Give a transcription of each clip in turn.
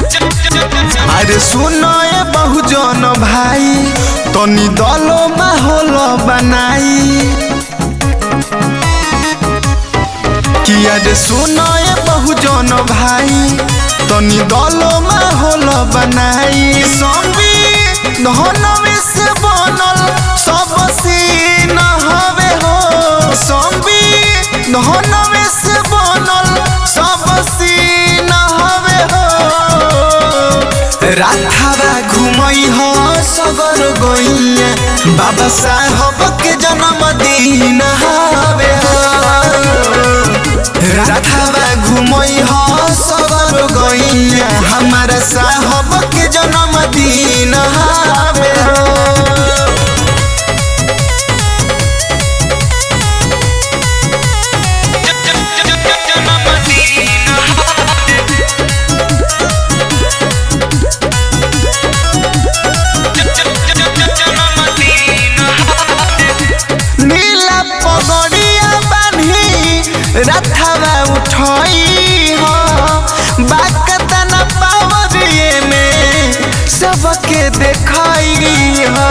अरे सुनो ए बहुजन भाई तनी दलो माहौल बनाई कि अरे सुनो ए बहुजन भाई तनी दलो माहौल बनाई संगी धनवे से बनल सब सीन हवे हो संगी धनवे से बनल सब सीन हवे हो राधावा घुमई हो सगर गइया बाबा साहब के जन्मदिन हवे राधावा घुमई हो सगर गइया हमारा साहब के जन्मदिन हवे रथवा उठाई हो बाकतन पावरिए में सबके देखाई हो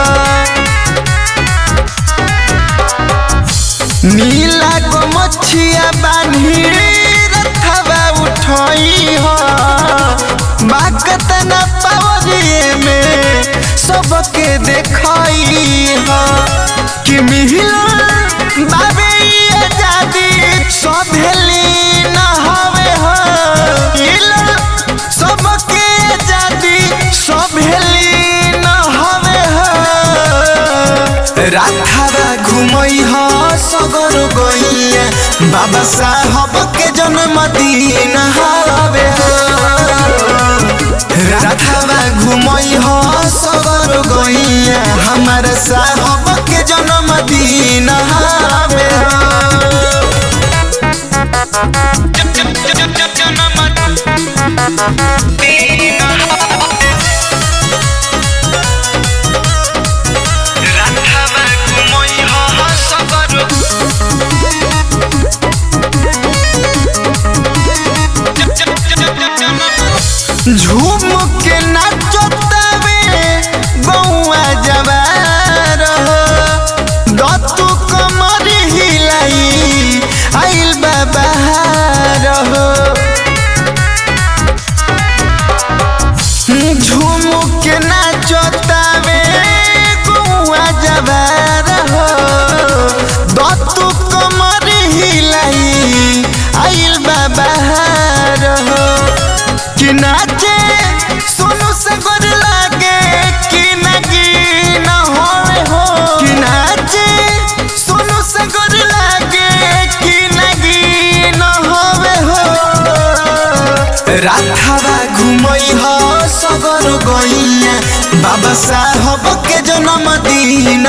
नीला को मछिया बानी रथवा उठाई हो बाकतन पावरिए में सबके देखाई हो कि मिहिला बाबे आजादी सभेली न हवे हो सबके आजादी सभेली न हवे हो राधावा घुमई हो सगर गइया बाबा साहब के जन्मदिन हवे राधावा घुमई हो सगर गइया हमारा साहब के जन्मदिन हवे झूम के नाचतावे बउआ जवार दत्तू कमर हिलाई आइल बाहर हो झूम के नाचतावे बउआ जवार हो दत्तू कमर हिलाई आइल बाहर हो कि नाचे सोनू से गोर लागे कि नगी न होवे हो कि नाचे सोनू से गोर लागे कि नगी न होवे हो राधावा घुमई हो सगर गइया बाबा साहब के जन्मदिन